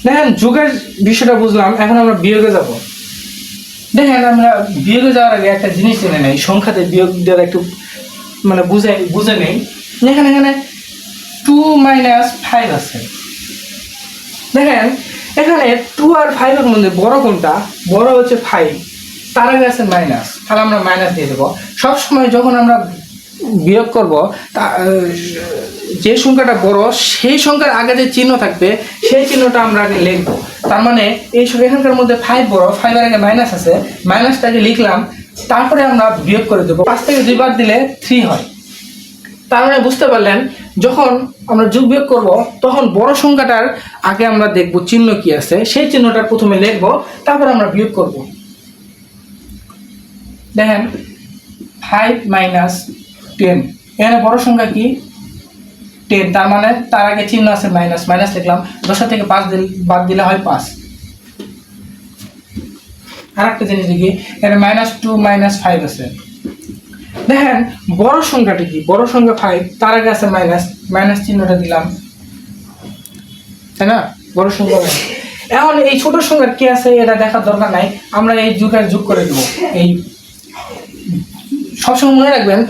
দেখেন যোগের বিষয়টা বুঝলাম, এখন আমরা বিয়োগে যাব। দেখেন আমরা বিয়োগে যাওয়ার আগে একটা জিনিস জেনে নেই, সংখ্যাতে বিয়োগ দেওয়ার একটু মানে বুঝে নেই। এখানে 2 - 5 আছে। দেখেন এখানে 2 আর 5 এর মধ্যে বড় কোনটা? বড় হচ্ছে 5, তার আগে আছে মাইনাস, তাহলে আমরা মাইনাস দিয়ে দেবো। সবসময় যখন আমরা বিয়োগ করব, যে সংখ্যাটা বড় সেই সংখ্যার আগে যে চিহ্ন থাকবে সেই চিহ্নটা আমরা আগে লিখবো। তার মানে এই এখানকার মধ্যে 5 বড়, 5 এর আগে মাইনাস আছে, মাইনাসটাকে লিখলাম, তারপরে আমরা বিয়োগ করে দেবো। 5 থেকে 2 বার দিলে 3 হয়। তার মানে বুঝতে পারলেন, যখন আমরা যোগ বিয়োগ করব তখন বড় সংখ্যাটার আগে আমরা দেখব চিহ্ন কি আছে, সেই চিহ্নটা প্রথমে লিখব, তারপর আমরা বিয়োগ করব। দেখেন 5 - 10, এখানে বড় সংখ্যা কি? 10, তার মানে তার আগে চিহ্ন আছে মাইনাস, মাইনাস লিখলাম। 10 থেকে 5 বাদ দিলে হয় 5। আর একটা জিনিস দেখি, এখানে -2 - 5 আছে। দেখেন বড় সংখ্যাটি কি? বড় সংখ্যা 5, তার আগে আছে মাইনাস, মাইনাস চিহ্নটা দিলাম, তাই না? বড় সংখ্যা নাই। এখন এই ছোট সংখ্যার কি আছে এটা দেখার দরকার নাই, আমরা এই যোগ করে দেবো। এই সবসময় মনে রাখবেন,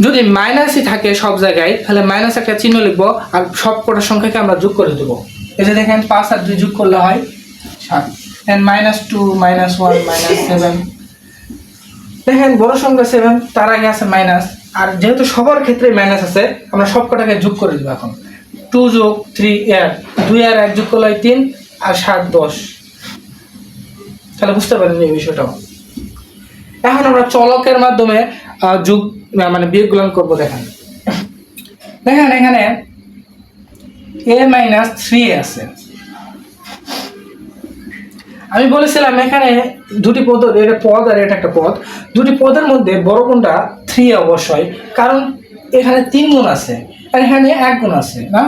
যদি মাইনাসই থাকে সব জায়গায় তাহলে মাইনাস একটা চিহ্ন লিখবো, আর সব কটা সংখ্যাকে আমরা যোগ করে দেবো। এই যে দেখেন 5 আর 2 যোগ করলে হয় 7, -2 - 1 -7। দেখেন বড় সংখ্যা 7, তার আগে আছে মাইনাস, আর যেহেতু সবার ক্ষেত্রে মাইনাস আছে আমরা সব কটাকে যোগ করে দেবো। এখন 2 + 3 8, 2 আর 1 যোগ করলে 3, আর 7 10। তাহলে বুঝতে পারেন এই বিষয়টা। এখন আমরা চলকের মাধ্যমে যোগ মানে বিয়োগগুলো করবো। দেখেন এখানে a - 3 আছে। আমি বলেছিলাম এখানে দুটি পদ, এটা পদ আর এটা একটা পদ, দুটি পদের মধ্যে বড় কোনটা? 3 অবশ্যই, কারণ এখানে 3 গুণ আছে আর এখানে 1 গুণ আছে না।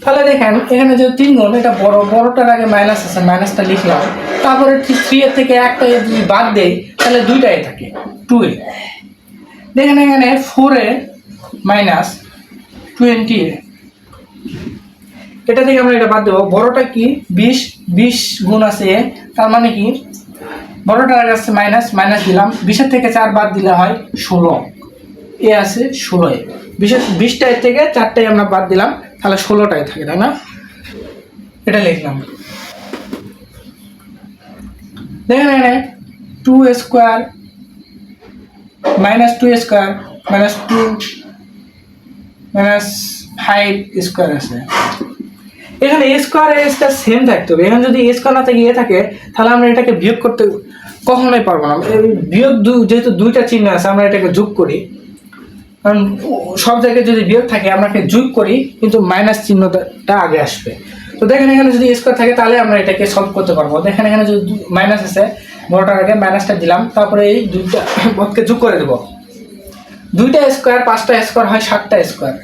তাহলে দেখেন এখানে যে 3 গুণ, এটা বড়, বড়টার আগে মাইনাস আছে, মাইনাসটা লিখলাম, তারপরে 3 এর থেকে একটা যদি বাদ দেই তাহলে দুইটাই থাকে 2 এ। দেখেন এখানে 4 এ -20 এ, এটা থেকে আমরা এটা বাদ দেবো। বড়টা কি? 20 গুণ আছে, তার মানে কি বড়টার আগে আছে মাইনাস, মাইনাস দিলাম, 20 থেকে 4 বাদ দিলে হয় 16, এ আছে 16 এ। 20টায় থেকে 4টাই আমরা বাদ দিলাম, তাহলে 16টাই থাকে, তাই না? এটা লিখলাম। দেখেন এখানে 2² - 2² -5² আছে। এখানে a স্কয়ার আর a স্কয়ার সেম থাকতে হবে। এখানে যদি a স্কয়ার না থাকে a থাকে, তাহলে আমরা এটাকে বিয়োগ করতে কখনোই পারবো না। বিয়োগ যেহেতু দুইটা চিহ্ন আছে, আমরা এটাকে যোগ করি, কারণ সব জায়গায় যদি বিয়োগ থাকে আমরা যোগ করি, কিন্তু মাইনাস চিহ্নটা আগে আসবে। তো দেখেন এখানে যদি a স্কয়ার থাকে তাহলে আমরা এটাকে সলভ করতে পারবো। দেখেন এখানে যদি মাইনাস আছে, বড়টার আগে মাইনাসটা দিলাম, তারপরে এই দুইটা পদকে যোগ করে দেবো। 2টা স্কয়ার 5টা স্কয়ার হয় 7টা স্কয়ার।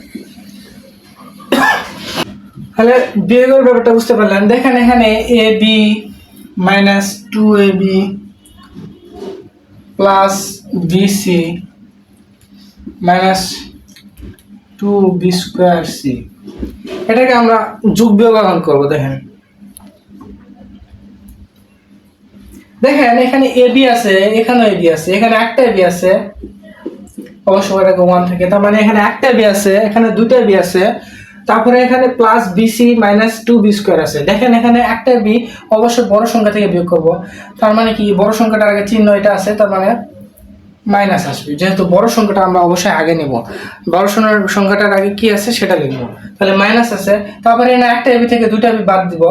তাহলে বিয়োগের ব্যাপারটা বুঝতে পারলেন। দেখেন এখানে ab - 2ab + bc - 2b²c, এটাকে আমরা যোগ বিয়োগ এখন করবো। দেখেন এখানে ab আছে, এখানে ab আছে, এখানে একটা ab আছে, অবশ্যই এটাকে 1 থাকে, তার মানে এখানে একটা ab আছে, এখানে দুইটা ab আছে, তারপরে এখানে +bc - 2b² আছে। দেখেন এখানে একটা b অবশ্যই বড় সংখ্যা থেকে বিয়োগ করব, তার মানে কি বড় সংখ্যাটার আগে চিহ্ন এটা আছে, তার মানে মাইনাস আসবে। যেহেতু বড় সংখ্যাটা আমরা অবশ্যই আগে নেব, বড় সংখ্যাটার আগে কি আছে সেটা লিখবো, তাহলে মাইনাস আছে। তারপরে এখানে একটা ab থেকে দুইটা ab বাদ দিব,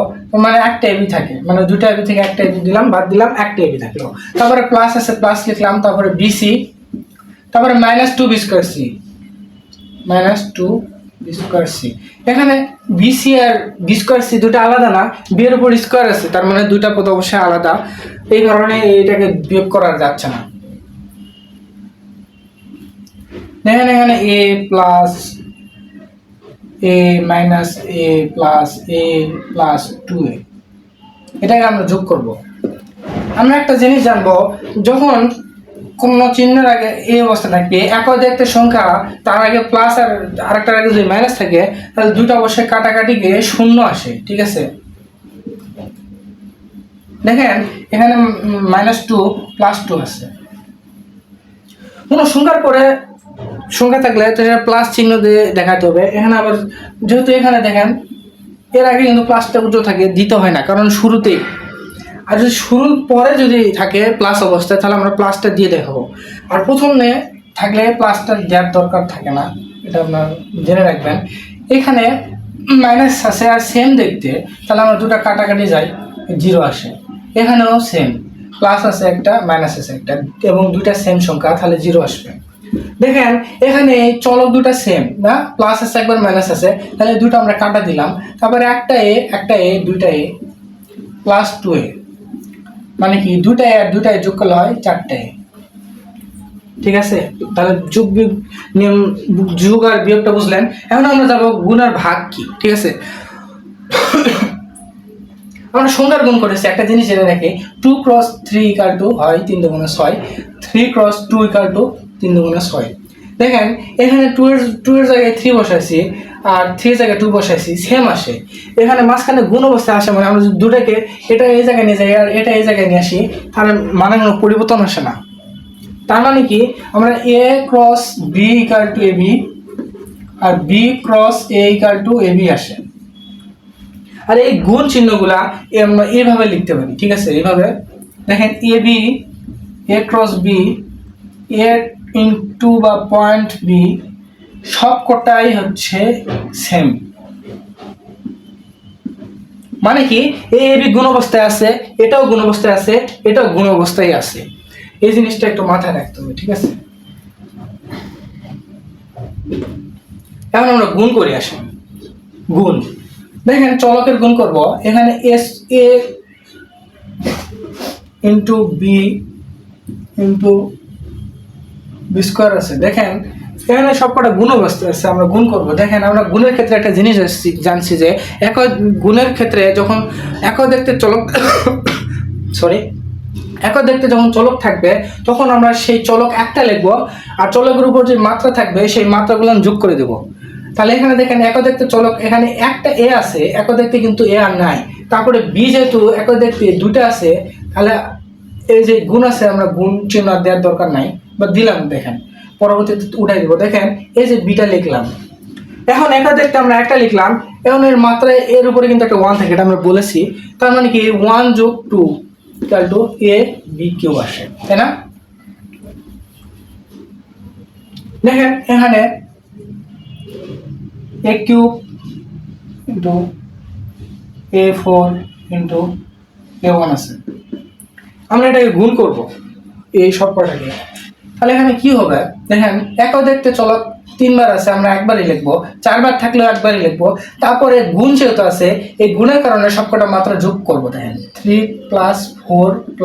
মানে একটা ab থাকে, মানে দুইটা ab থেকে একটা ab দিলাম, বাদ দিলাম, একটা ab থাকলো। তারপরে প্লাস আছে, প্লাস লিখলাম, তারপরে bc, তারপরে -2b²c, -2b²c। এখানে bc আর b²c দুটো আলাদা না, b এর উপর স্কয়ার আছে, তার মানে দুইটা পদ অবশ্যই আলাদা, এই কারণে এটাকে বিয়োগ করা যাচ্ছে না। দেখেন এখানে a + 2a, এটাকে আমরা যোগ করব। আমরা একটা জিনিস জানবো, যখন কোন চিহ্নের আগে এই অবস্থা থাকবে, একই একটা সংখ্যা, তার আগে প্লাস আর আরেকটার আগে যদি মাইনাস থাকে, তাহলে দুটো অবশ্যই কাটাকাটি গিয়ে 0 আসে, ঠিক আছে? দেখেন এখানে -2 +2 আছে। কোনো সংখ্যার পরে সংখ্যা থাকলে তো সেটা প্লাস চিহ্ন দিয়ে দেখাতে হবে। এখানে আবার যেহেতু এখানে দেখেন এর আগে কিন্তু প্লাসটা উজ্জ্বল থাকে, দিতে হয় না, কারণ শুরুতেই। আর যদি শুরুর পরে যদি থাকে প্লাস অবস্থায়, তাহলে আমরা প্লাসটা দিয়ে দেখাবো। আর প্রথমে থাকলে প্লাসটা দেওয়ার দরকার থাকে না, এটা আপনার জেনে রাখবেন। এখানে মাইনাস আছে আর সেম দেখতে, তাহলে আমরা দুটো কাটাকাটি যাই, 0 আসে। এখানেও সেম, প্লাস আছে একটা, মাইনাস আছে একটা, এবং দুইটা সেম সংখ্যা, তাহলে 0 আসবে। দেখেন এখানে চলক দুটা সেম না, প্লাস আছে একবার, মাইনাস আছে, তাহলে দুটো আমরা কাটা দিলাম। তারপরে একটা এ দুইটা এ +2a, মানে কি দুইটা এ আর দুইটা এ যোগ করলে হয় 4টা এ। ঠিক আছে, তাহলে যোগ বিয়োগ নিয়ম, যোগ আর বিয়োগটা বুঝলেন। এখন আমরা যাবো গুণ আর ভাগ কি। ঠিক আছে, আমরা সংখ্যার গুণ করেছি, একটা জিনিস জেনে রাখি, 2 × 3 = হয় 3 × 6, 3 × 2 = 3 × 6। দেখেন এখানে 2 এর জায়গায় 3 বসাইছি আর 3 এর জায়গায় 2 বসাইছি, সেম আসে। এখানে মাঝখানে গুণ অবস্থায় আসে, মানে আমরা যদি দুটাকে এটা এই জায়গায় নিয়ে যাই আর এটা এই জায়গায় নিয়ে আসি, তাহলে মানে কোনো পরিবর্তন আসে না। তার মানে কি, আমরা a × b = ab R b × a = ab আসে। আর এই গুণ চিহ্নগুলা আমরা এইভাবে লিখতে পারি। ঠিক আছে, এইভাবে দেখেন ab, a × b, a into বা পয়েন্ট b, সবকটাই হচ্ছে সেম। মানে কি, এই ab গুণ অবস্থায় আছে, এটাও গুণ অবস্থায় আছে, এটাও গুণ অবস্থায় আছে। এই জিনিসটা একটু মাথায় রাখতে হবে। ঠিক আছে, এখন আমরা গুণ করি, আসেন গুণ। দেখেন চলকের গুণ করব, এখানে s a into b into b square আছে। দেখেন এখানে সবকটা গুণ অবস্থায় আছে, আমরা গুণ করব। দেখেন আমরা গুণের ক্ষেত্রে একটা জিনিস জানছি যে একই গুণের ক্ষেত্রে যখন একই দেখতে চলক একই দেখতে যখন চলক থাকবে, তখন আমরা সেই চলক একটা লিখবো, আর চলকের উপর যে মাত্রা থাকবে সেই মাত্রাগুলো যোগ করে দেব। তাহলে এখানে দেখেন একই দেখতে চলক, এখানে একটা এ আছে, একই দেখতে কিন্তু এ আর নাই। তারপরে বি যেহেতু একই দেখতে দুটো আছে, তাহলে এই যে গুণ আছে, আমরা গুণ চিহ্ন দেওয়ার দরকার নাই, বা দিলাম। দেখেন পরবর্তীতে উঠাই দেবো। দেখেন এই যে বিটা লিখলাম, এখন একই দেখতে আমরা একটা লিখলাম, এখন এর মাত্রায় এর উপরে কিন্তু একটা 1 থাকে, এটা আমরা বলেছি। তার মানে কি 1 + 2 = a b কিউব আসে, তাই না? দেখেন এখানে a cube into a4 into a1 আছে। আমরা এটাকে গুণ করব এই সবকটাকে। তাহলে এখানে কি হবে, দেখেন একই দেখতে চলক 3 বার আছে, আমরা একবারই লিখবো, 4 বার থাকলেও একবারই লিখবো। তারপরে গুণ যেহেতু আছে, এই গুণের কারণে সবকটা মাত্রা যোগ করব। দেখেন 3 + 4 +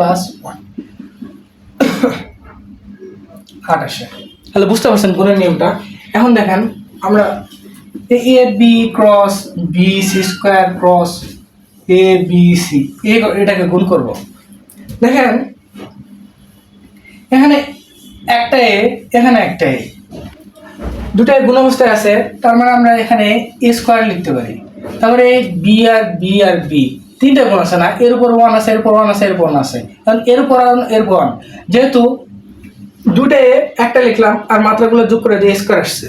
1 8 আসে। তাহলে বুঝতে পারছেন গুণের নিয়মটা। এখন দেখেন আমরা a b × b c² × a b c এটাকে গুণ করব। দেখেন এখানে একটা এ, এখানে একটা এ, দুটাই গুণ অবস্থায় আছে, তার মানে আমরা এখানে a² লিখতে পারি। তারপরে বি আর বি আর বি, তিনটা গুণ আছে না, এর উপর 1 আছে, এর উপর 1 আছে, এর উপর 1 আছে, কারণ এর উপর এর 1, যেহেতু দুটা এ একটা লিখলাম আর মাত্রাগুলো যোগ করে দিয়ে স্কোয়ার আসছে।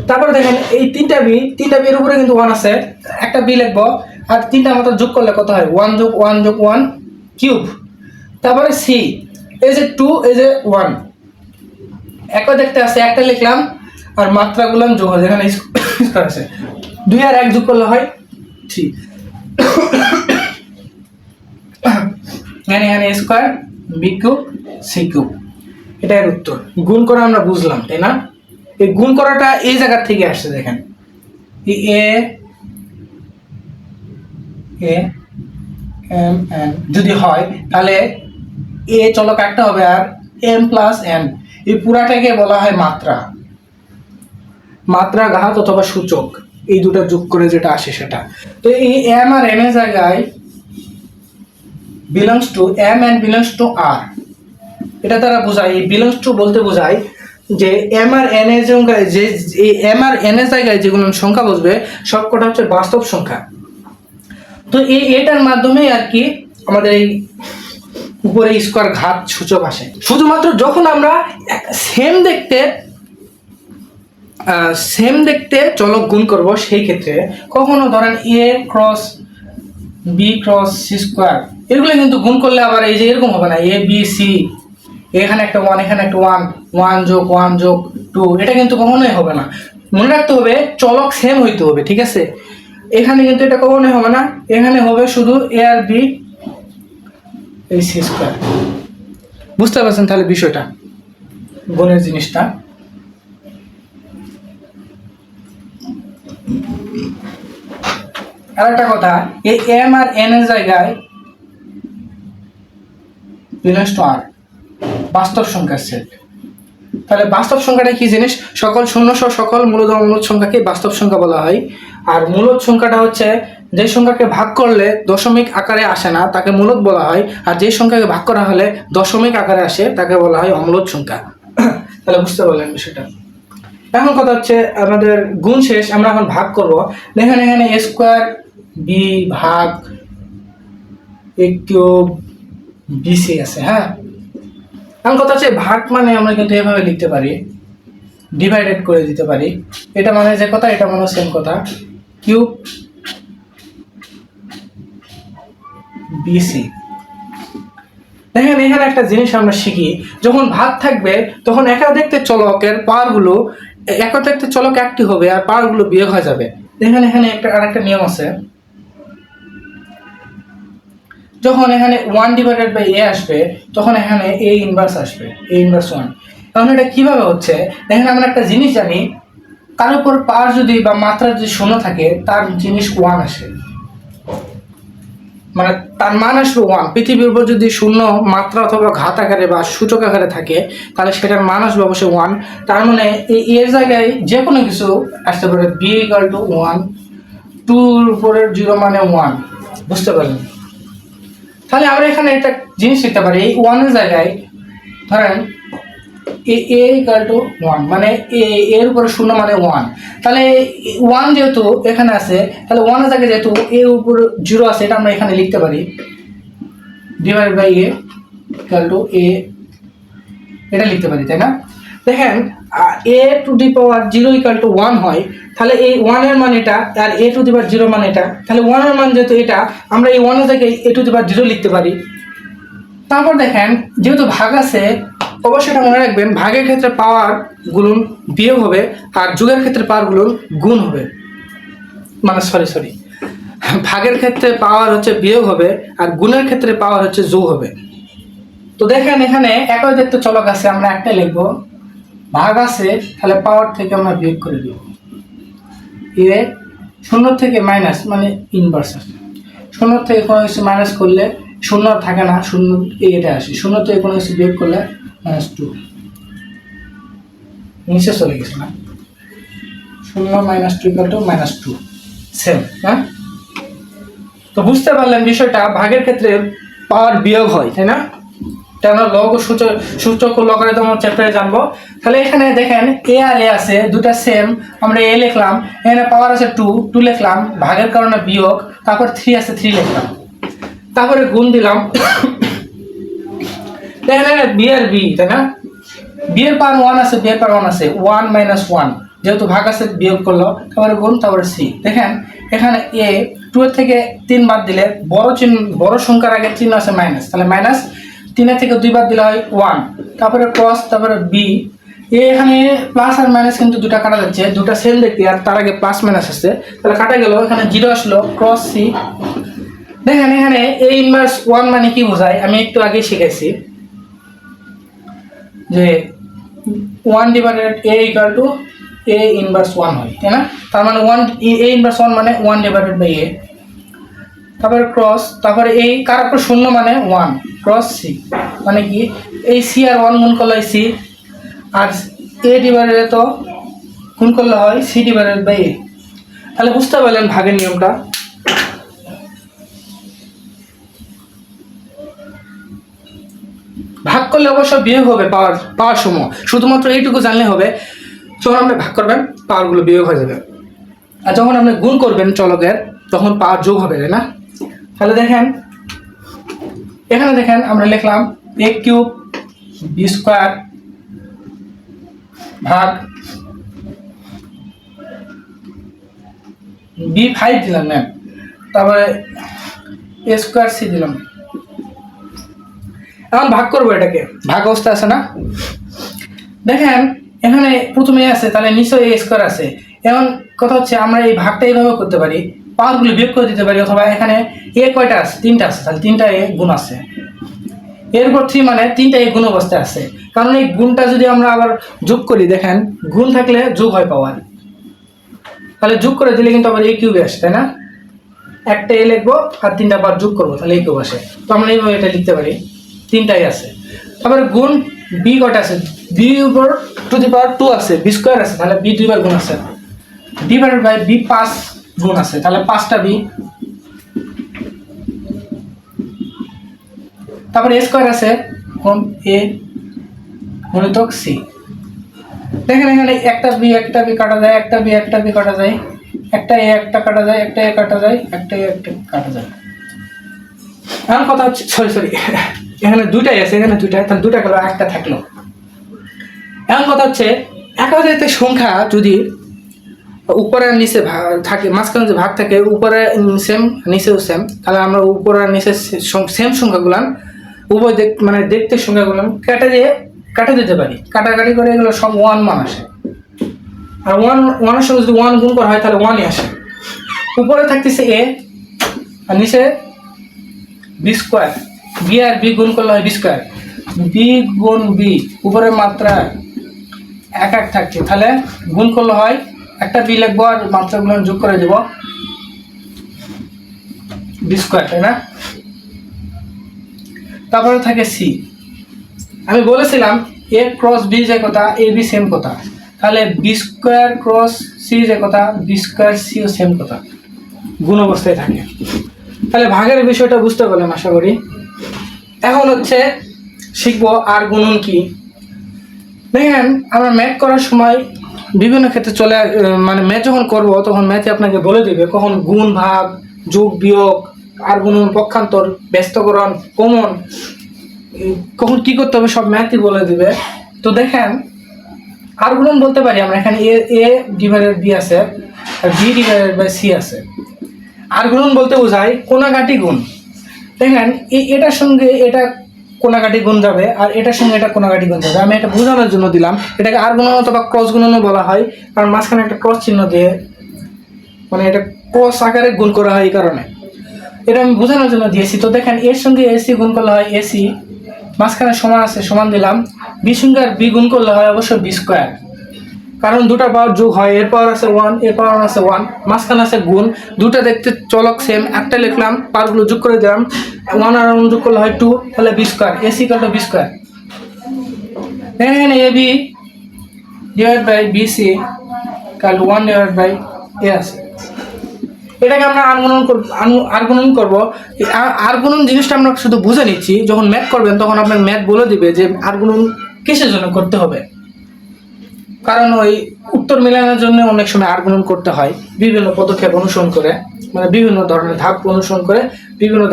তারপরে দেখেন এই তিনটা বি এর উপরে কিন্তু 1 আছে, একটা বি লিখবো, আর তিনটা মাত্রা যোগ করলে কত হয়, 1 + 1 + 1 কিউব। তারপরে সি, এই যে 2, এই যে 1, একই দেখতে আছে, একটা লিখলাম আর মাত্রাগুলো যোগ হয়, এখানে স্কোয়ার আছে, 2 আর 1 যোগ করলে হয় 3। এখানে square b cube c cube, এটাই উত্তর। গুণ করা আমরা বুঝলাম, তাই না? এই গুণ করাটা এই জায়গা থেকে আসছে। দেখেন এ এম এন যদি হয়, তাহলে এ চলক একটা হবে আর m + n, এই পুরাটাকে বলা হয় মাত্রা, মাত্রা ঘাত অথবা সূচক, এই দুটো যোগ করে যেটা আসে সেটা। তো এই m আর n এর জায়গায় belongs to m and belongs to r, এটা দ্বারা বোঝায়, এই belongs to বলতে বোঝায় যে m আর n এর জায়গায় যে এই m আর n এর জায়গায় যেগুলো সংখ্যা বসবে সবকটা হচ্ছে বাস্তব সংখ্যা। তো এই এটার মাধ্যমে আর কি আমাদের এই উপরে স্কোয়ার ঘাত সূচক আসে। শুধুমাত্র যখন আমরা সেম দেখতে চলক গুণ করব সেই ক্ষেত্রে কখনো ধরেন a cross b cross c square এগুলো কিন্তু গুণ করলে আবার এই যে এরকম হবে না, এ বি সি এখানে একটা 1 এখানে একটা 1 1 যোগ 2 এটা কিন্তু কখনোই হবে না। মনে রাখতে হবে চলক সেম হইতে হবে, ঠিক আছে? এখানে কিন্তু এটা কখনোই হবে না, এখানে হবে শুধু এ আর বি এই সি স্কোয়ার। বুঝতে পারছেন তাহলে বিষয়টা, গুণের জিনিসটা। আর একটা কথা, এই এম আর এন এর জায়গায় বিলংস টু আর বাস্তব সংখ্যার সেট। তাহলে বাস্তব সংখ্যাটা কি জিনিস? সকল শূন্য সহ সকল মূলদ অমূলদ সংখ্যাকে বাস্তব সংখ্যা বলা হয়। আর মূলদ সংখ্যাটা হচ্ছে যে সংখ্যাকে ভাগ করলে দশমিক আকারে আসে না তাকে মূলদ বলা হয়, আর যে সংখ্যাকে ভাগ করা হলে দশমিক আকারে আসে তাকে বলা হয় অমূলদ সংখ্যা। তাহলে বুঝতে পারলেন বিষয়টা। এখন কথা হচ্ছে আমাদের গুণ শেষ, আমরা এখন ভাগ করব। দেখেন এখানে এ স্কোয়ার বি ভাগ এ কিউব বিসি আছে। হ্যাঁ, এখন কথা হচ্ছে ভাগ মানে আমরা কিন্তু এভাবে লিখতে পারি, ডিভাইডেড করে দিতে পারি। এটা মানে যে কথা, এটা মানে সেম কথা, কিউব বিসি। দেখেন এখানে একটা জিনিস আমরা শিখি, যখন ভাগ থাকবে তখন একাধিক চলকের পাওয়ারগুলো একাধিক চলক একটি হবে আর পাওয়ারগুলো বিয়োগ হয়ে যাবে। দেখেন এখানে আরেকটা নিয়ম আছে, যখন এখানে 1 ডিভাইডেড বাই এ আসবে তখন এখানে এ ইনভার্স আসবে, এ ইনভার্স 1। তখন এটা কিভাবে হচ্ছে, দেখেন আমরা একটা জিনিস জানি, কার উপর পাওয়ার যদি বা মাত্রা যদি শূন্য থাকে তার জিনিস 1 আসে, মানে তার মান আসবে 1। পৃথিবীর উপর যদি শূন্য মাত্রা অথবা ঘাত আকারে বা সূচক আকারে থাকে তাহলে সেটার মান আসবে অবশ্যই 1। তার মানে এই এর জায়গায় যে কোনো কিছু আসতে পারে, বি ইকুয়াল টু 1, 2 উপরের 0 মানে 1। বুঝতে পারলেন? তাহলে আমরা এখানে একটা জিনিস লিখতে পারি, এই 1 এর জায়গায় ধরেন এ ইকুয়াল টু 1, মানে এর উপরে শূন্য মানে 1। তাহলে 1 যেহেতু এখানে আছে, তাহলে 1 এর জায়গায় যেহেতু এর উপরে 0 আছে, এটা আমরা এখানে লিখতে পারি divide by a equal to a, এটা লিখতে পারি, তাই না? দেখেন a to the power 0 equal to 1 হয়, তাহলে এই 1 এর মান এটা আর এ টু দি পাওয়ার 0 মান এটা, তাহলে 1 এর মান যেহেতু এটা আমরা এই 1 এর জায়গায় এ টু দি পাওয়ার 0 লিখতে পারি। তারপর দেখেন যেহেতু ভাগ আছে, অবশ্যই এটা মনে রাখবেন, ভাগের ক্ষেত্রে পাওয়ার গুণন বিয়োগ হবে আর যোগের ক্ষেত্রে পাওয়ার গুণন গুণ হবে, মানে সরি ভাগের ক্ষেত্রে পাওয়ার হচ্ছে বিয়োগ হবে আর গুণের ক্ষেত্রে পাওয়ার হচ্ছে যোগ হবে। তো দেখেন এখানে একাধিক চলক আছে, আমরা একটা লিখবো, ভাগ আছে তাহলে পাওয়ার থেকে আমরা বিয়োগ করে দিব, এ শূন্য থেকে মাইনাস মানে ইনভার্স আসে, শূন্য থেকে কোনো কিছু মাইনাস করলে শূন্য থাকে না, শূন্য এটা আসে, শূন্য থেকে কোনো কিছু বিয়োগ করলে -2 নিচে চলে গেছে না, 0 -2 ইকুয়াল টু -2 সেম। হ্যাঁ, তো বুঝতে পারলেন বিষয়টা, ভাগের ক্ষেত্রে পাওয়ার বিয়োগ হয়, তাই না? এটা আমরা লগ ও সূচক ও লগারিদম চ্যাপ্টারে জানবো। তাহলে এখানে দেখেন এ আর এ আছে দুটা সেম, আমরা এ লিখলাম, এখানে পাওয়ার আছে 2 লিখলাম, ভাগের কারণে বিয়োগ, তারপর 3 আছে 3 লিখলাম, তারপরে গুণ দিলাম। দেখেন বি আর বি, তাই না? বি এর পাওয়ার 1 আছে, বি এর পাওয়ার 1 আছে, 1 - 1 যেহেতু ভাগ আছে বিয়োগ করলো, তারপরে গুণ, তারপরে সি। দেখেন এখানে এ 2 এর থেকে 3 বাদ দিলে বড় সংখ্যার আগে চিহ্ন আছে মাইনাস, তাহলে মাইনাস 3 এর থেকে 2 বাদ দিলে হয় 1, তারপরে ক্রস, তারপরে বি। এখানে প্লাস আর মাইনাস কিন্তু দুটা কাটা যাচ্ছে, দুটা সেম দেখতে, আর তার আগে প্লাস মাইনাস আসছে, তাহলে কাটা গেল, এখানে 0 আসলো, ক্রস সি। দেখেন এখানে এ ইনভার্স 1 মানে কি বোঝায়, আমি একটু আগে শিখেছি যে 1 divided A equal to A inverse 1 হয়, তাই না? তার মানে এ ইনভার্স 1 মানে 1 ডিভাইডেড বাই এ, তারপরে ক্রস, তারপরে এই কার উপর শূন্য মানে 1, ক্রস সি মানে কি, এই সি আর 1 গুণ করলে সি, আর এ ডিভাইডেড তো গুণ করলে হয় সি ডিভাইডেড বাই এ। তাহলে বুঝতে পারলেন ভাগের নিয়মটা। ভাগ করলে অবশ্য বিয়োগ হবে পাওয়ার সমূহ, শুধুমাত্র এইটুকু জানলে হবে, যখন আপনি ভাগ করবেন পাওয়ারগুলো বিয়োগ হয়ে যাবে, আর যখন আপনি গুণ করবেন চলকের তখন পাওয়ার যোগ হবে, তাই না? তাহলে দেখেন এখানে দেখেন আমরা লিখলাম a কিউব b স্কয়ার ভাগ b5 দিলাম না, তারপরে a স্কয়ার c দিলাম। এখন ভাগ করবো, এটাকে ভাগ অবস্থা আছে না, দেখেন এখানে প্রথমে আছে, তাহলে নিচে a স্কয়ার আছে। এখন কথা হচ্ছে আমরা এই ভাগটা এইভাবে করতে পারি, পাওয়ারগুলো বিয়োগ করে দিতে পারি, অথবা এখানে a কয়টা আছে, 3টা আছে, তাহলে 3টা a গুণ আছে, এরপর 3 মানে 3টা a গুণ অবস্থায় আছে। কারণ এই গুণটা যদি আমরা আবার যোগ করি, দেখেন গুণ থাকলে যোগ হয় পাওয়ার, তাহলে যোগ করে দিলে কিন্তু আবার a কিউবে আসে, তাই না? একটা a লিখবো আর 3টা বার যোগ করবো, তাহলে a কিউব আসে। তো আমরা এইভাবে এটা লিখতে পারি, 3টাই আছে। তারপরে গুণ b কয়টা আছে, b উপর টু দি পাওয়ার 2 আছে, b স্কয়ার আছে, তাহলে b 2 বার গুণ আছে, ডিভাইডেড বাই b 5 গুণ আছে, তাহলে 5টা b। তারপরে a স্কয়ার আছে গুণ a গুণিতক c। দেখেন এখানে একটা b কাটা যায়, একটা b কাটা যায়, একটা a একটা কাটা যায়, একটা a কাটা যায়, একটা a একটা কাটা যায়। এখন কথা হচ্ছে, সরি এখানে 2টাই আছে, এখানে 2টা, তাহলে 2টা গেল, একটা থাকলো। এখন কথা হচ্ছে একাধিক সংখ্যা যদি উপরে আর নিচে থাকে, মাঝখানে যে ভাগ থাকে, উপরে সেম নিচেও সেম, তাহলে আমরা উপরে আর নিচে সেম সংখ্যাগুলান উভয় মানে দেখতে সংখ্যাগুলান কাটা দিতে পারি, কাটাকাটি করে এগুলো সব 1 মান আসে। আর 1 এর সঙ্গে যদি 1 গুণ করা হয় তাহলে 1ই আসে। উপরে থাকতেছে a আর নিচে b স্কয়ার, b আর b গুণ করলে হয় b স্কয়ার, b গুণ b, উপরের মাত্রা এক থাকছে, তাহলে গুণ করলে হয় একটা b লিখবো আর মাত্রাগুলো যোগ করে দেব b স্কয়ার, তাই না? তারপরে থাকে c। আমি বলেছিলাম a ক্রস b যে কথা, a b সেম কথা, তাহলে b স্কয়ার ক্রস c যে কথা, b স্কয়ার c ও সেম কথা, গুণ অবস্থায় থাকে। তাহলে ভাগের বিষয়টা বুঝতে পারলাম আশা করি। এখন হচ্ছে শিখবো আর গুণন কি। দেখেন আমরা ম্যাথ করার সময় বিভিন্ন ক্ষেত্রে মানে ম্যাথ যখন করবো তখন ম্যাথে আপনাকে বলে দিবে কখন গুণ, ভাগ, যোগ, বিয়োগ, আর গুণন, পক্ষান্তর, ব্যস্তকরণ, কমন, কখন কি করতে হবে সব ম্যাথই বলে দিবে। তো দেখেন আর গুণন বলতে পারি আমরা, এখানে a ডিভাইডেড b আছে আর b ডিভাইডেড বাই c আছে। আর গুণন বলতে বোঝায় কোনাকাটি গুণ। দেখেন এটার সঙ্গে এটা কোনাকাটি গুণ যাবে আর এটার সঙ্গে এটা কোনাকাটি গুণ যাবে। আমি এটা বোঝানোর জন্য দিলাম, এটাকে আর গুণন অথবা ক্রস গুণনও বলা হয়, কারণ মাঝখানে একটা ক্রস চিহ্ন দিয়ে মানে এটা ক্রস আকারে গুণ করা হয়, এই কারণে এটা আমি বোঝানোর জন্য দিয়েছি। তো দেখেন এর সঙ্গে এসি গুণ করলে হয় এসি, মাঝখানে সমান আছে সমান দিলাম, বি সঙ্গে আর বি গুণ করলে হয় অবশ্যই বি স্কোয়ার, কারণ দুটা পাওয়ার যোগ হয়, এর পাওয়ার আছে 1, এর পাওয়ার আছে 1, মাঝখানে আছে গুণ, দুটা দেখতে চলক সেম, একটা লিখলাম, পাওয়ারগুলো যোগ করে দিলাম, 1 আর 1 যোগ করলে হয় 2, তাহলে b square, AC equal to b square. এখানে a b divide by BC কাল 1 ডিভাইড বাই এ আছে। এটাকে আমরা আর্গুণন করব। আর্গুণন জিনিসটা আমরা শুধু বুঝে নিচ্ছি, যখন ম্যাথ করবেন তখন আপনার ম্যাথ বলে দিবে যে আর্গুণন কিসের জন্য করতে হবে, কারণ ওই উত্তর মেলানোর জন্য অনেক সময় আর্গুণন করতে হয় বিভিন্ন পদক্ষেপ অনুসরণ করে, মানে বিভিন্ন ধরনের ধাপ অনুসরণ করে বিভিন্ন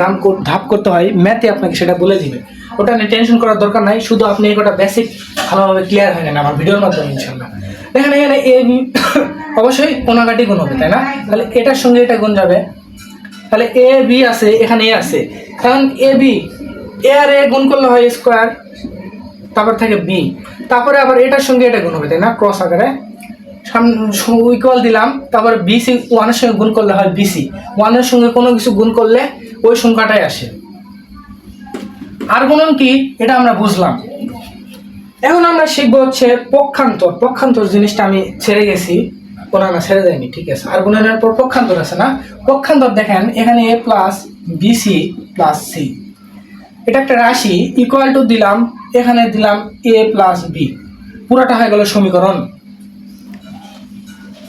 ধাপ করতে হয়, ম্যাথে আপনাকে সেটা বলে দিবে। ওটা নিয়ে টেনশন করার দরকার নাই, শুধু আপনি একটা বেসিক ভালোভাবে ক্লিয়ার হয়ে নেন আমার ভিডিওর মাধ্যমে ইনশাআল্লাহ। দেখেন এখানে এ বি অবশ্যই কোনাকাটি গুণ হবে, তাই না? তাহলে এটার সঙ্গে এটা গুণ যাবে, তাহলে এ বি আছে, এখানে এ আছে, কারণ এ বি এ আর এ গুণ করলে হয় স্কোয়ার, তারপর থাকে বি, তারপরে আবার এটার সঙ্গে এটা গুণ হবে, তাই না? ক্রস আকারে ইকুয়াল দিলাম, তারপর বিসি 1 এর সঙ্গে গুণ করলে হয় বিসি, 1 এর সঙ্গে কোনো কিছু গুণ করলে ওই সংখ্যাটাই আসে। আর গুণন কি এটা আমরা বুঝলাম। এখন আমরা শিখবো হচ্ছে পক্ষান্তর। পক্ষান্তর জিনিসটা আমি ছেড়ে গেছি, না ছেড়ে যায়নি, ঠিক আছে। আর গুণনের পর পক্ষান্তর আছে না, পক্ষান্তর দেখেন এখানে এ প্লাস বিসি প্লাস সি, এটা একটা রাশি, ইকুয়াল টু দিলাম, এখানে দিলাম এ প্লাস বি, পুরোটা হয়ে গেল সমীকরণ।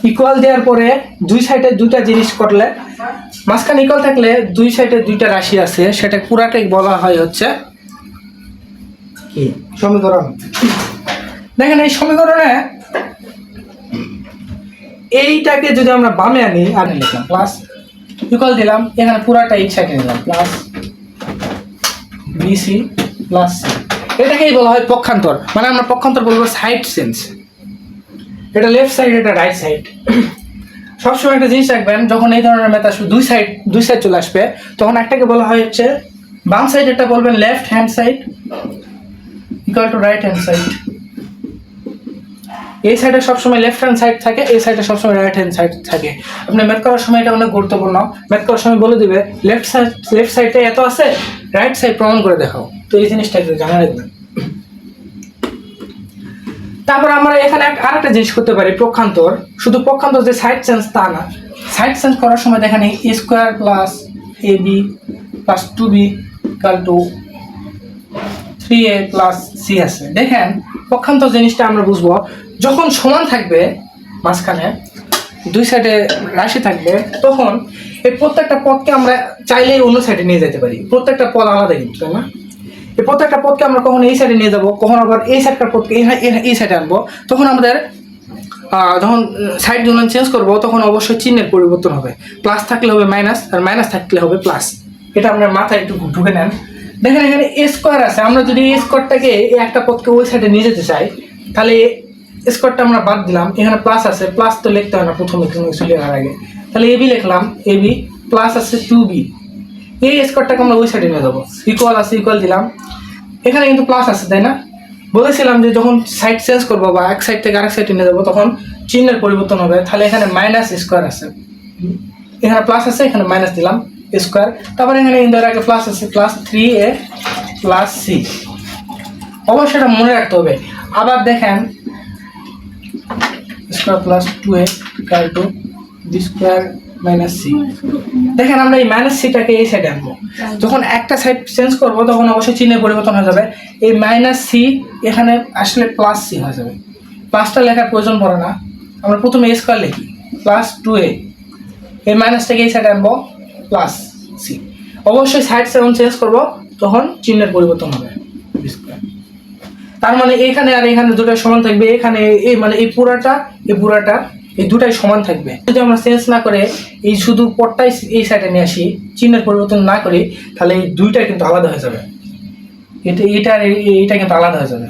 ইকুয়াল দেওয়ার পরে দুই সাইডে দুইটা জিনিস করলে, মাঝখানে ইকুয়াল থাকলে দুই সাইডে দুইটা রাশি আছে, সেটা পুরাটাই বলা হয় হচ্ছে কি সমীকরণ। দেখেন এই সমীকরণে এইটাকে যদি আমরা বামে আনি, আর লিখলাম প্লাস, ইকুয়াল দিলাম, এখানে পুরাটা এই সাইডে নিলাম প্লাস, বিসি প্লাস সি। এটাকেই বলা হয় পক্ষান্তর, মানে আমরা পক্ষান্তর বলবো সাইড চেঞ্জ। এটা লেফট সাইড, এটা রাইট সাইড। সবসময় একটা জিনিস রাখবেন, যখন এই ধরনের ম্যাথ আসবে দুই সাইড চলে আসবে, তখন একটাকে বলা হয় হচ্ছে বাম সাইড, এটা বলবেন left hand side equal to right hand side. এই সাইডে সবসময় লেফট হ্যান্ড সাইড থাকে, এই সাইডে সবসময় রাইট হ্যান্ড সাইড থাকে। আপনি ম্যাথ করার সময় এটা অনেক গুরুত্বপূর্ণ। ম্যাথ করার সময় বলে দিবে লেফট সাইডে এত আছে, রাইট সাইড প্রমাণ করে দেখাও। তো এই জিনিসটা একটু জানা রাখবেন। তারপর আমরা এখানে আরেকটা জিনিস করতে পারি, পক্ষান্তর। শুধু পক্ষান্তর যে সাইড চেঞ্জ তা না, সাইড চেঞ্জ করার সময় দেখেন a square plus a b plus 2b equal to 3a plus c আছে। দেখেন পক্ষান্তর জিনিসটা আমরা বুঝবো যখন সমান থাকবে, মাঝখানে দুই সাইডে রাশি থাকবে, তখন এই প্রত্যেকটা পদকে আমরা চাইলেই অন্য সাইডে নিয়ে যেতে পারি। প্রত্যেকটা পদ আলাদা কিন্তু, তাই না? এই প্রত্যেকটা পদকে আমরা কখন এই সাইডে নিয়ে যাবো, কখন আবার এই সাইডটার পদকে এই সাইডে আনবো। তখন আমাদের যখন সাইড যখন চেঞ্জ করবো, তখন অবশ্যই চিহ্নের পরিবর্তন হবে। প্লাস থাকলে হবে মাইনাস, আর মাইনাস থাকলে হবে প্লাস। এটা আপনার মাথায় একটু ঢুকে নেন। দেখেন এখানে এ স্কোয়ার আছে, আমরা যদি এই স্কোয়ারটাকে একটা পদকে ওই সাইডে নিয়ে যেতে চাই, তাহলে স্কোয়ারটা আমরা বাদ দিলাম। এখানে প্লাস আছে, প্লাস তো লিখতে হয় না প্রথমে চলে আসার আগে। তাহলে এবি লিখলাম, এবি প্লাস আছে 2b। এই স্কোয়ারটাকে আমরা ওই সাইডে নিয়ে যাবো, ইকুয়াল আছে, ইকুয়াল দিলাম। এখানে কিন্তু প্লাস আছে, তাই না? বলেছিলাম যে যখন সাইড চেঞ্জ করবো বা এক সাইড থেকে আরেক সাইডে নিয়ে যাবো, তখন চিহ্নের পরিবর্তন হবে। তাহলে এখানে মাইনাস স্কোয়ার আছে, এখানে প্লাস আছে, এখানে মাইনাস দিলাম স্কোয়ার। তারপরে এখানে ইন্দার আগে প্লাস আছে, প্লাস 3a প্লাস সি। অবশ্যই এটা মনে রাখতে হবে। আবার দেখেন square plus 2a equal to b square minus c. দেখেন আমরা এই মাইনাস সিটাকে এই সাইডে আনবো। যখন একটা সাইড চেঞ্জ করবো, তখন অবশ্যই চিহ্নের পরিবর্তন হয়ে যাবে। এই মাইনাস সি এখানে আসলে প্লাস সি হয়ে যাবে। প্লাসটা লেখার প্রয়োজন পড়ে না, আমরা প্রথমে এ স্কোয়ার লিখি, প্লাস 2a। এই মাইনাসটাকে এই সাইডে আনবো, প্লাস সি। অবশ্যই সাইড যখন চেঞ্জ করবো, তখন চিহ্নের পরিবর্তন হবে, বি স্কোয়ার। তার মানে এখানে আর এখানে দুটাই সমান থাকবে। এখানে এই মানে এই পুরাটা এই দুটাই সমান থাকবে। যদি আমরা চেঞ্জ না করে এই শুধু পদটাই এই সাইডে নিয়ে আসি, চিহ্নের পরিবর্তন না করি, তাহলে এই দুইটা কিন্তু আলাদা হয়ে যাবে। এটা কিন্তু আলাদা হয়ে যাবে।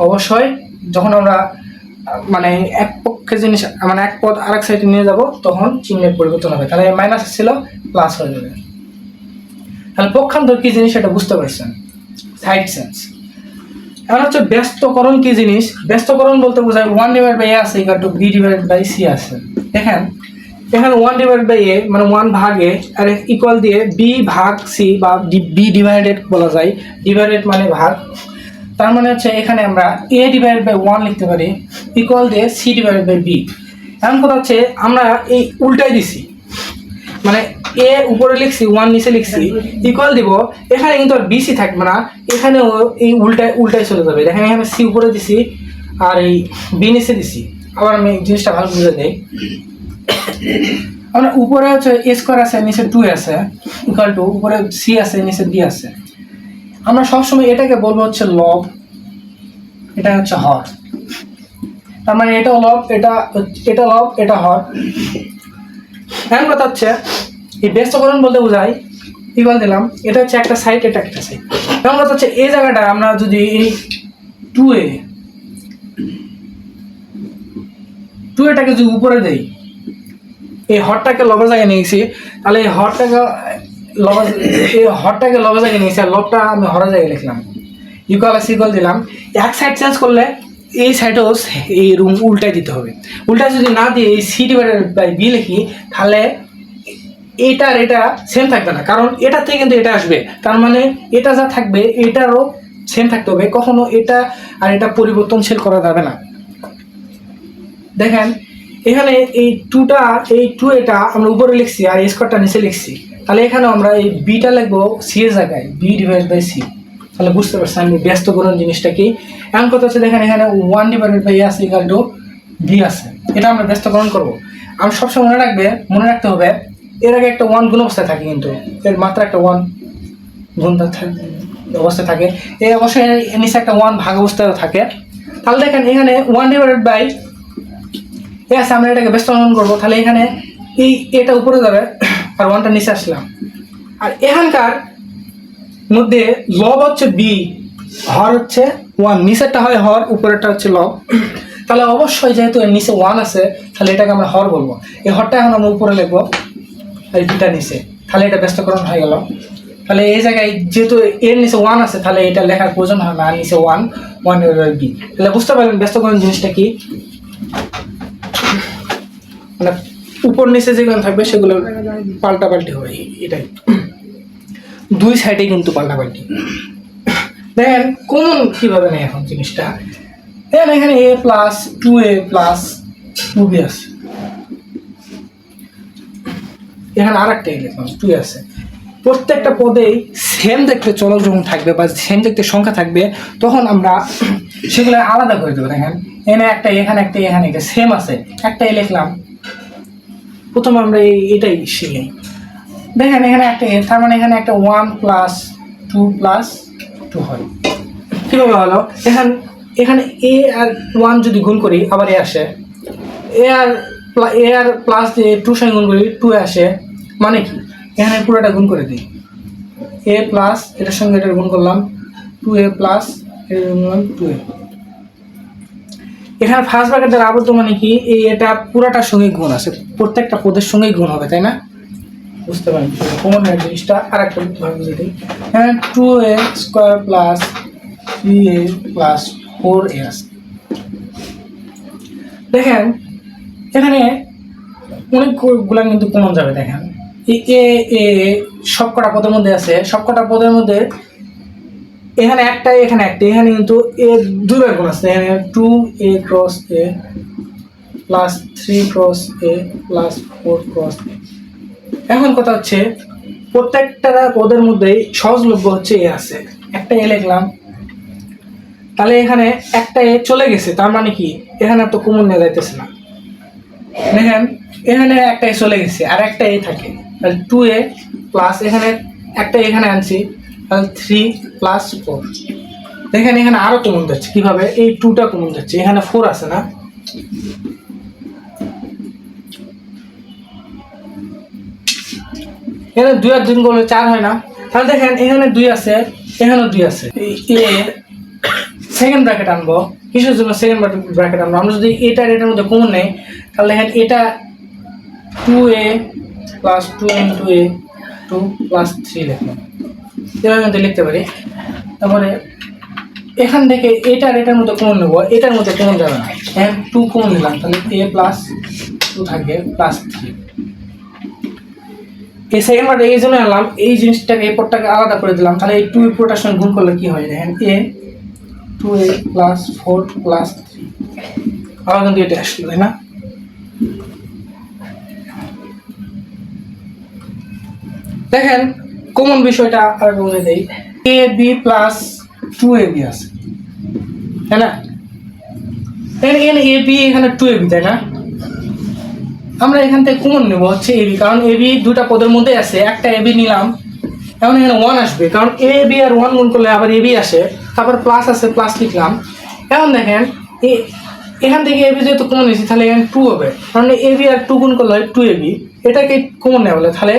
অবশ্যই যখন আমরা মানে এক পক্ষে জিনিস মানে এক পদ আরেক সাইডে নিয়ে যাব, তখন চিহ্নের পরিবর্তন হবে। তাহলে মাইনাস ছিল প্লাস হয়ে যাবে। তাহলে পক্ষান্তর কি জিনিস এটা বুঝতে পারছেন, সাইড চেঞ্জ। এখন হচ্ছে ব্যস্তকরণ কি জিনিস। ব্যস্তকরণ বলতে বোঝায় 1/a আছে ইকুয়াল টু b/c আছে। দেখেন এখানে 1/a মানে 1 ভাগ a আর ইকুয়াল দিয়ে b ভাগ c বা b ডিভাইডেড বলা যায়। ডিভাইডেড মানে ভাগ। তার মানে হচ্ছে এখানে আমরা a/1 লিখতে পারি ইকুয়াল দিয়ে c/b। এখন কথা হচ্ছে আমরা এই উল্টাই দিছি, মানে এ উপরে লিখছি, 1 নিচে লিখছি, ইকুয়াল দিব। এখানে কিন্তু আর বিসি থাকবে না, এখানেও এই উল্টায় চলে যাবে। দেখেন এখানে সি উপরে দিছি আর এই বি নিচে দিছি। আবার আমি জিনিসটা ভালো বুঝে দেই। আমরা উপরে হচ্ছে এ স্কোয়ার আছে, নিচে 2 আছে ইকুয়াল টু, উপরে সি আছে, নিচে বি আছে। আমরা সবসময় এটাকে বলবো হচ্ছে লব, এটা হচ্ছে হর। তার মানে এটাও লব, এটা লব, এটা হর। এখন কথা হচ্ছে এই ব্যস্তকরণ বলতে বোঝায় ইকুয়াল দিলাম, এটা হচ্ছে একটা সাইড, এটা একটা সাইড। এখন কথা হচ্ছে এই জায়গাটা আমরা যদি এই 2a-টাকে যদি উপরে দেই, এই হরটাকে লবের জায়গায় নিয়েছি, তাহলে এই হরটাকে লবের জায়গায় নিয়েছি, আর লবটা আমি হরের জায়গায় লিখলাম, ইকুয়াল আছে, ইকুয়াল দিলাম। এক সাইড চেঞ্জ করলে এই সাইডেও এই রুম উল্টাই দিতে হবে। উল্টা যদি না দিয়ে এই c/b লিখি, তাহলে এটা আর এটা সেম থাকবে না, কারণ এটা থেকে কিন্তু এটা আসবে। তার মানে এটা যা থাকবে এটারও সেম থাকতে হবে। কখনো এটা আর এটা পরিবর্তনশীল করা যাবে না। দেখেন এখানে এই 2a আমরা উপরে লিখছি আর স্কোয়ারটা নিচে লিখছি, তাহলে এখানে আমরা এই বিটা লিখবো সি এর জায়গায়, b/c। তাহলে বুঝতে পারছেন আমি ব্যস্তকরণ জিনিসটা কি। এমন কথা হচ্ছে দেখেন এখানে 1/a আছে ইকুয়াল টু b আছে, এটা আমরা ব্যস্তকরণ করবো। আমি সবসময় মনে রাখতে হবে এর আগে একটা 1 গুণ অবস্থায় থাকে, কিন্তু এর মাত্রা একটা 1 গুণ অবস্থায় থাকে। এই অবশ্যই নিচে একটা 1 ভাগ অবস্থায় থাকে। তাহলে দেখেন এখানে 1/a আছে, আমরা এটাকে ব্যস্তকরণ করবো। তাহলে এখানে এটা উপরে যাবে আর 1টা নিচে আসলাম। আর এখানকার মধ্যে লব হচ্ছে বি, হর হচ্ছে ওয়ান, নিচেরটা হয় হর, উপরেরটা হচ্ছে লব। তাহলে অবশ্যই যেহেতু এর নিচে ওয়ান আছে, তাহলে এটাকে আমরা হর বলবো। এই হরটা এখন আমরা উপরে লিখবো, এই দুটা নিচে, তাহলে এটা ব্যস্তকরণ হয়ে গেল। তাহলে এই জায়গায় যেহেতু এর নিচে ওয়ান আছে, তাহলে এটা লেখার প্রয়োজন হয় না, নিচে ওয়ান, ওয়ান বি। তাহলে বুঝতে পারলেন ব্যস্তকরণ জিনিসটা কি, মানে উপর নিচে যেগুলো থাকবে সেগুলো পাল্টাপাল্টি হবে, এটাই। দুই সাইডে কিন্তু পাল্টাপাল্টি। দেখেন কমন কিভাবে নেই এখন জিনিসটা। দেখেন এখানে a plus 2a plus 2b আছে, এখানে আর একটা লিখলাম 2 আছে। প্রত্যেকটা পদেই সেম দেখতে চলক যখন থাকবে বা সেম দেখতে সংখ্যা থাকবে, তখন আমরা সেগুলো আলাদা করে দেবো। দেখেন এখানে একটা, এখানে একটা, এখানে একটা সেম আছে, একটাই লিখলাম। প্রথমে আমরা এটাই শিখি। দেখেন এখানে একটা এ, তার মানে এখানে একটা 1 প্লাস 2 প্লাস 2 হয়। কীভাবে হলো? এখানে এ আর 1 যদি গুণ করি আবার এ আসে, এ আর প্লাস দিয়ে 2 সঙ্গে গুণ করি 2 আসে, মানে কি এখানে পুরোটা গুণ করে দিই, এ প্লাস এটার সঙ্গে এটা গুণ করলাম 2a প্লাস এটা গুণ করলাম 2a। এখানে ফার্স্ট ব্র্যাকেটের আবদ্ধ মানে কি, এটা পুরাটার সঙ্গে গুণ আছে, প্রত্যেকটা পদের সঙ্গেই গুণ হবে, তাই না? বুঝতে পারেন কমন জিনিসটা। আর একটা ভাবে বুঝে দিই, হ্যাঁ 2a square plus 3a plus 4a আছে। দেখেন এখানে অনেকগুলা কিন্তু কমন যাবে। দেখেন এ সবকটা পদের মধ্যে আছে, সবকটা পদের মধ্যে এখানে একটাই, এখানে একটা, এখানে কিন্তু এ দুইবার গুণ আছে। এখানে 2a cross a plus 3 cross a plus 4 cross a। এখন কথা হচ্ছে প্রত্যেকটা পদের মধ্যেই সহজলভ্য হচ্ছে এ আছে, একটা এ লিখলাম, তাহলে এখানে একটা এ চলে গেছে, তার মানে কি এখানে তো কমন নেওয়া যাইতেছে না। দেখেন এখানে একটা এ চলে গেছে আর একটা এ থাকে, তাহলে 2a প্লাস এখানে একটা এখানে আনছি, তাহলে 3 প্লাস 4। দেখেন এখানে আরো কমন যাচ্ছে, কিভাবে? এই 2টা কমন যাচ্ছে, এখানে 4 আছে না, এখানে 2 আর 2 করলে 4 হয় না। তাহলে দেখেন এখানে 2 আছে, এখানেও 2 আছে। সেকেন্ড ব্র্যাকেট আনবো, কিসের জন্য সেকেন্ড ব্র্যাকেট আনবো? আমরা যদি এটার এটার মধ্যে কমন নেই, তাহলে দেখেন এটা 2a plus 2 into a 2 plus 3 লিখলাম, এভাবে মধ্যে লিখতে পারি। তারপরে এখান থেকে এটার এটার মধ্যে কমন নেবো, এটার মধ্যে কমন যাবে না, এখানে 2 কমন নিলাম, তাহলে a প্লাস 2 থাকবে প্লাস 3। এই সেকেন্ড পার্ট এই জন্য আনলাম, এই জিনিসটাকে এই পদটাকে আলাদা করে দিলাম, তাহলে এই 2 পুরোটার সঙ্গে গুণ করলে কি হয়? দেখেন a 2a প্লাস 4 প্লাস 3, আবার কিন্তু এটা আসলো, তাই না? দেখেন কমন বিষয়টা আর বলে দেই, a b প্লাস 2ab আছে, তাই না? এখানে a b এখানে 2ab, তাই না? আমরা এখান থেকে কমন নেব হচ্ছে এবি, কারণ এবি দুটা পদের মধ্যে আছে, একটা এবি নিলাম, এখন এখানে 1 আসবে, কারণ এ বি আর 1 গুণ করলে আবার এবি আসে, তারপর প্লাস আছে, প্লাস লিখলাম। এখন দেখেন এখান থেকে এবি যেহেতু কমন নিয়েছি, তাহলে এখানে 2 হবে, কারণ এবি আর 2 গুণ করলে হয় 2ab, এটাকে কমন নেওয়া বলে, তাহলে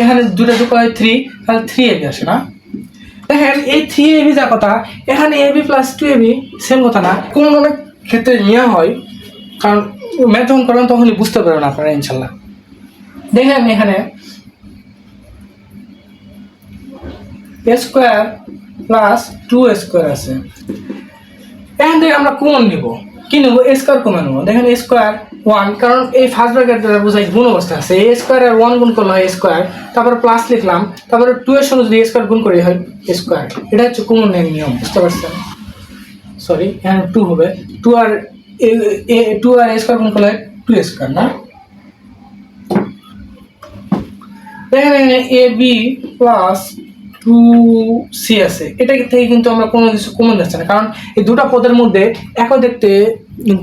এখানে দুটা যোগ হয় 3, তাহলে 3ab আসে না? দেখেন এই 3ab যা কথা, এখানে এবি প্লাস 2ab সেম কথা না? কোন অনেক ক্ষেত্রে নেওয়া হয়, কারণ ম্যাথ যখন করবেন তখনই বুঝতে পারবেন আপনারা ইনশাল্লাহ। দেখেন এখানে এ স্কোয়ার প্লাস 2a স্কোয়ার আছে, এখান থেকে আমরা কমন নিব, কি নেব? এ স্কোয়ার কমন নেব। দেখেন এ স্কোয়ার 1, কারণ এই ফার্স্ট ব্র্যাকেট বোঝাই গুণ অবস্থা আছে, এ স্কোয়ার আর 1 গুণ করলে হয় এ স্কোয়ার, তারপর প্লাস লিখলাম, তারপরে 2 এর সঙ্গে যদি এ স্কোয়ার গুণ করি হয় এ স্কোয়ার। এটা হচ্ছে কমন এর নিয়ম, বুঝতে পারছেন? সরি, এখানে 2 হবে, 2 আর এ স্কোয়ার গুণ করলে 2a স্কোয়ার না? দেখেন এখানে এ বি প্লাস 2c আছে, এটা থেকে কিন্তু আমরা কোনো কিছু কমন যাচ্ছে না, কারণ এই দুটা পদের মধ্যে একই দেখতে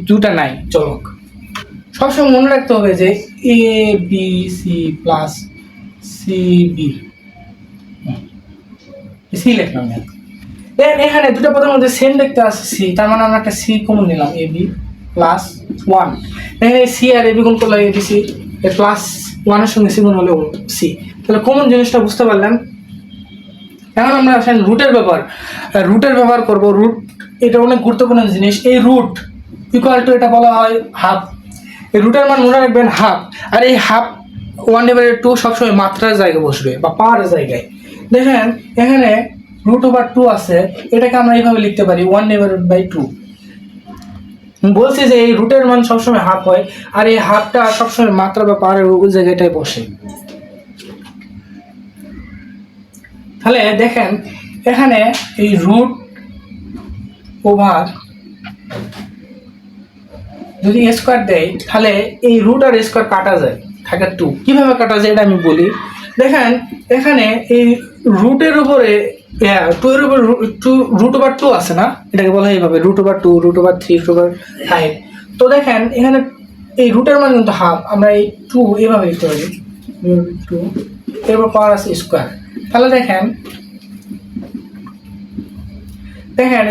দুটা নাই চলক। সবসময় মনে রাখতে হবে যে a b c plus c b, c লিখলাম। দেখেন এখানে দুটো পদের মধ্যে সেম দেখতে আসছে সি, তার মানে আমরা একটা সি কমন নিলাম, এ বি প্লাস 1। দেখেন এই সি আর এ বি গুণ করলে এ বি সি, এর প্লাস 1 এর সঙ্গে সি গুণ হলে সি, তাহলে কমন জিনিসটা বুঝতে পারলেন। এখন আমরা আসেন রুটের ব্যবহার করব। রুট এটা অনেক গুরুত্বপূর্ণ জিনিস। এই রুট ইকুয়াল টু এটা বলা হয় হাফ। এই রুটের মান মনে রাখবেন হাফ। আর এই হাফ 1/2 সবসময় মাত্রার জায়গায় বসবে বা পাওয়ারের জায়গায়। দেখেন এখানে √2 আছে, এটাকে আমরা এইভাবে লিখতে পারি 1/2। বলছি যে এই রুটের মান সবসময় হাফ হয়, আর এই হাফটা সবসময় মাত্রা বা পাওয়ারের ওই জায়গাটায় বসে। তাহলে দেখেন এখানে এই রুট ওভার যদি স্কোয়ার দেয়, তাহলে এই রুট আর স্কোয়ার কাটা যায়, থাকে 2। কিভাবে কাটা যায় এটা আমি বলি। দেখেন এখানে এই রুটের উপরে 2 এর উপর √2 আছে না, এটাকে বলা হয় এইভাবে √2, √3, √5। তো দেখেন এখানে এই রুটের মান কিন্তু হাফ, আমরা এই 2 এভাবে লিখতে পারি 2, এরপর পাওয়ার আছে স্কোয়ার। তাহলে দেখেন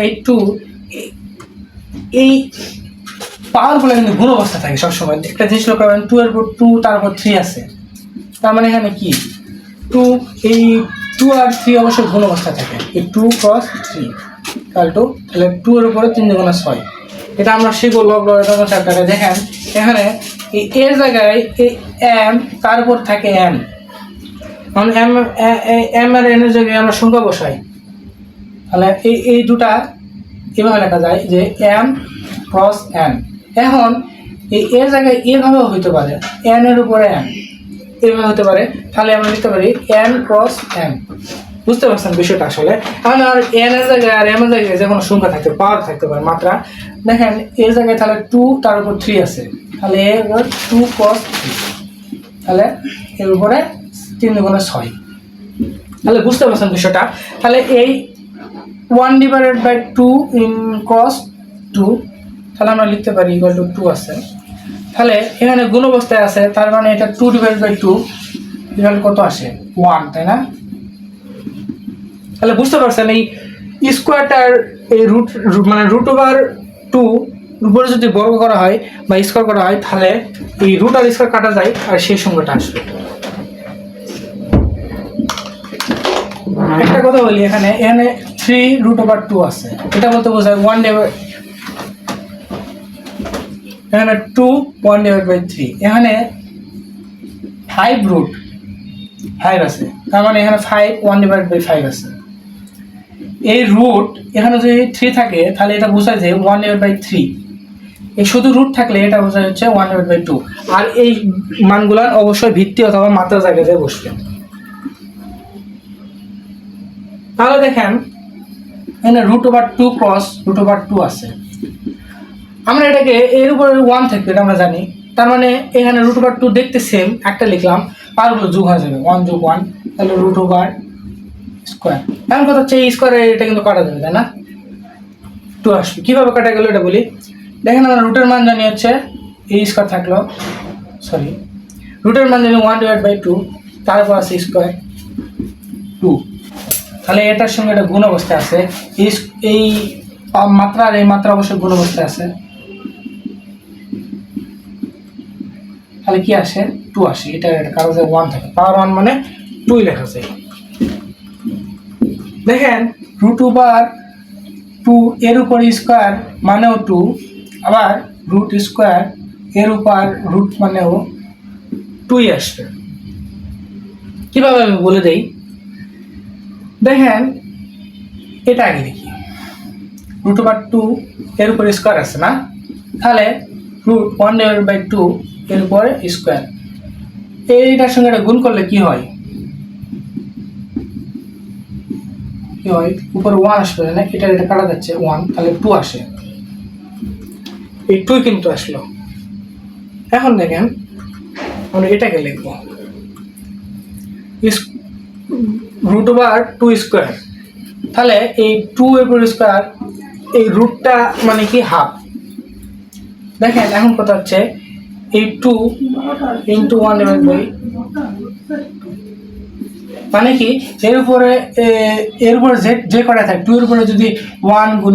এই 2 এই পাওয়ারগুলো কিন্তু গুণ অবস্থা থাকে সবসময়। একটা জিনিস লক্ষ্য করবেন, 2 এর উপর 2 তারপর 3 আছে, তার মানে এখানে কি 2, এই 2 আর 3 অবশ্যই গুণ অবস্থা থাকে। এই 2 × 3 তাহলে 2 এর উপরে 3 × 6। এটা আমরা শিখবো লগ চ্যাপ্টারে। দেখেন এখানে এই এর জায়গায় এই m, তার উপর থাকে n, কারণ m আর n এর জায়গায় আমরা সংখ্যা বসাই। তাহলে এই দুটা এভাবে লেখা যায় যে m × n। এখন এই এর জায়গায় এভাবেও হইতে পারে, n এর উপরে n এভাবে হতে পারে। তাহলে আমরা লিখতে পারি n × n। বুঝতে পারছেন বিষয়টা আসলে? এখন আর n এর জায়গায় আর m এর জায়গায় যে কোনো সংখ্যা থাকতে পাওয়ার থাকতে পারে, মাত্রা। দেখেন এর জায়গায় তাহলে 2 তার উপর 3 আছে, তাহলে 2 × 3, তাহলে এর উপরে 3 × 6। তাহলে বুঝতে পারছেন বিষয়টা? তাহলে এই 1/2 × 2, তাহলে আমরা লিখতে পারি = 2 আছে। তাহলে এখানে গুণ অবস্থায় আছে, তার মানে এটা 2/2 কত আসে 1, তাই না? তাহলে বুঝতে পারছেন এই স্কোয়ারটার এই √2 উপরে যদি বর্গ করা হয় বা স্কোয়ার করা হয়, তাহলে এই রুট আর স্কোয়ার কাটা যায় আর সেই সংখ্যাটা আসবে। একটা কথা বলি, এখানে 3√2 আছে, এটা বলতে বোঝায় এখানে 2 1/3। এখানে 5 আছে, তার মানে এখানে 5 1/5 আছে। এই রুট এখানে যদি 3 থাকে, তাহলে এটা বোঝায় যে 1/3। এই শুধু রুট থাকলে এটা বোঝায় হচ্ছে 1/2। আর এই মানগুলার অবশ্যই ভিত্তি অথবা মাত্রা জায়গায় বসবে। তাহলে দেখেন এখানে √2 × √2 আছে। আমরা এটাকে এর উপরে 1 থাকবে, এটা আমরা জানি। তার মানে এখানে √2 দেখতে সেম, একটা লিখলাম, পাওয়ারগুলো যোগ হয়ে যাবে, 1 + 1, তাহলে √2²। এখন কথা হচ্ছে এই স্কোয়ারে এটা কিন্তু কাটা যাবে, তাই না? 2 আসবে। কীভাবে কাটা গেল এটা বলি। দেখেন আমরা রুটের মান জানি হচ্ছে এই স্কোয়ার থাকলো, রুটের মান জানি 1/2, তারপর আছে স্কোয়ার 2। তাহলে এটার সঙ্গে এটা গুণ অবস্থায় আছে, এই মাত্রা আর এই মাত্রা অবশ্যই গুণ অবস্থায় আছে। তাহলে কি আসে 2 আসে। এটা কারো যে 1 থাকে, পাওয়ার 1 মানে 2 লেখা যায়। দেখেন √2 এর উপর স্কোয়ার মানেও 2, আবার √2 এর উপর রুট মানেও 2 আসবে। কিভাবে আমি বলে দেই, দেখেন এটা আগে দেখি। √2 এর উপর স্কোয়ার আছে না, তাহলে √1/2 এর উপরে স্কোয়ার, এইটার সঙ্গে এটা গুণ করলে কি হয় উপরে 1 আসবে না, এটা কাটা যাচ্ছে 1, তাহলে 2 আসে। এই 2 কিন্তু আসলো। এখন দেখেন আমরা এটাকে লিখবো √2²। তাহলে এই 2 এর উপর স্কোয়ার, এই রুটটা মানে কি হাফ। দেখেন এখন কথা হচ্ছে এই 2 × 1/2 মানে কি এর উপরে যে কটা থাকে 2 এর উপরে যদি 1 ×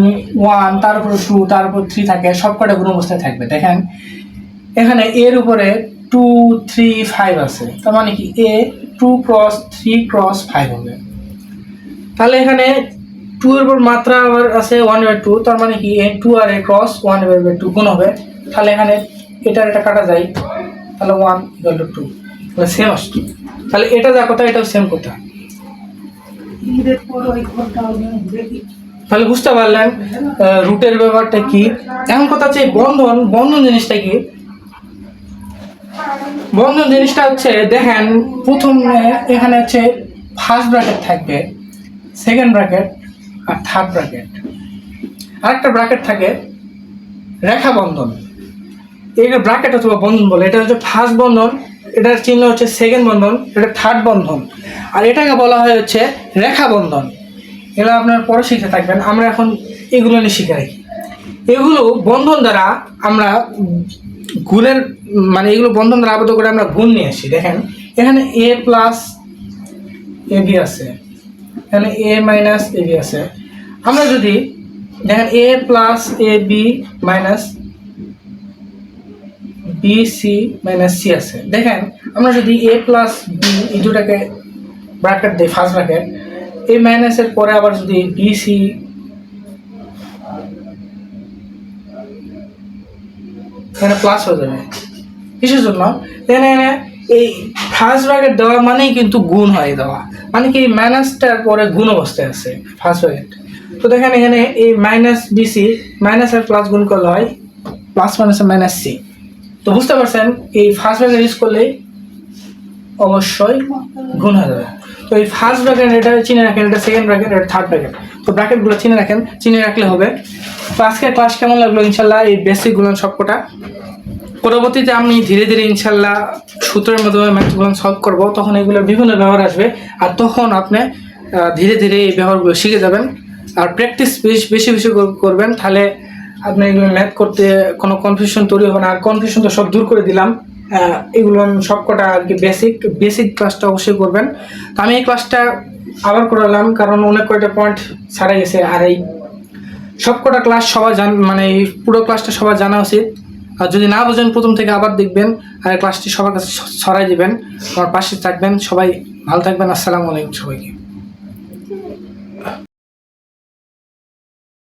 1, তার উপরে 2, তার উপর 3 থাকে, সব কটা গুণ অবস্থায় থাকবে। দেখেন এখানে এর উপরে 2 3 5 আছে, তার মানে কি 2 × 3 × 5 হবে। তাহলে এখানে 2 এর উপর মাত্রা আবার আছে 1/2, তার মানে কি এই 2 আর a ক্রস 1/2 গুণ হবে। তাহলে এখানে এটা কাটা যায়, তাহলে 1 = 2, তাহলে সেম আসছে। তাহলে এটা যা কথা এটাও সেম কথা। তাহলে বুঝতে পারলেন রুটের ব্যাপারটা কি। এখন কথা হচ্ছে বন্ধন জিনিসটা কি। বন্ধন জিনিসটা হচ্ছে দেখেন, প্রথমে এখানে হচ্ছে ফার্স্ট ব্র্যাকেট থাকবে, সেকেন্ড ব্র্যাকেট আর থার্ড ব্র্যাকেট, আরেকটা ব্র্যাকেট থাকে রেখা বন্ধন। এই ব্র্যাকেট অথবা বন্ধন বলে, এটা হচ্ছে ফার্স্ট বন্ধন, এটার চিহ্ন হচ্ছে সেকেন্ড বন্ধন, এটা থার্ড বন্ধন, আর এটাকে বলা হয় হচ্ছে রেখা বন্ধন। এগুলো আপনার পরে শিখে থাকবেন, আমরা এখন এগুলো নিয়ে শিখে রাখি। এগুলো বন্ধন দ্বারা আমরা গুণের মানে এগুলো বন্ধন দ্বারা আবদ্ধ করে আমরা গুণ নিয়ে আসি। দেখেন এখানে a প্লাস ab আছে, এখানে a মাইনাস ab আছে। আমরা যদি দেখেন a plus ab minus bc minus c আছে, দেখেন আমরা যদি a প্লাস b এই দুটাকে ব্র্যাকেট দিই, ফার্স্ট ব্র্যাকেট, a মাইনাসের পরে আবার যদি bc এখানে প্লাস হয়ে যাবে, কিসের জন্য? এখানে এই ফার্স্ট ব্র্যাকেট দেওয়া মানেই কিন্তু গুণ হয় দেওয়া, মানে কি মাইনাসটার পরে গুণ অবস্থায় আছে ফার্স্ট ব্র্যাকেট। তো দেখেন এখানে এই মাইনাস বিসি মাইনাস আর প্লাস গুণ করলে হয় প্লাস মাইনাস মাইনাস সি। তো বুঝতে পারছেন এই ফার্স্ট ব্র্যাকেট ইউজ করলে অবশ্যই গুণ হয়ে যাবে। তো এই ফার্স্ট ব্র্যাকেট এটা চিনে রাখেন, এটা সেকেন্ড ব্র্যাকেট, এটা থার্ড ব্র্যাকেট। তো ব্র্যাকেটগুলো চিনে রাখেন, চিনে রাখলে হবে। তো আজকের ক্লাস কেমন লাগলো? ইনশাল্লাহ এই বেসিকগুলো সবকটা পরবর্তীতে আমি ধীরে ধীরে ইনশাল্লাহ সূত্রের মাধ্যমে ম্যাথগুলো সলভ করব, তখন এগুলোর বিভিন্ন ব্যবহার আসবে, আর তখন আপনি ধীরে ধীরে এই ব্যবহারগুলো শিখে যাবেন। আর প্র্যাকটিস বেশি বেশি করবেন, তাহলে আপনি এগুলো ম্যাথ করতে কোনো কনফিউশন তৈরি হবে না। আর কনফিউশন তো সব দূর করে দিলাম, এগুলো সবকটা আর কি বেসিক ক্লাসটা অবশ্যই করবেন। তো আমি এই ক্লাসটা আবার করালাম কারণ অনেক কয়টা পয়েন্ট ছাড়া গেছে, আর এই সবকটা ক্লাস সবাই মানে এই পুরো ক্লাসটা সবার জানা উচিত। আর যদি না বোঝেন প্রথম থেকে আবার দেখবেন, আর ক্লাসটি সবার কাছে ছড়াই দিবেন, আমার পাশে থাকবেন। সবাই ভালো থাকবেন। আসসালামু আলাইকুম সবাইকে।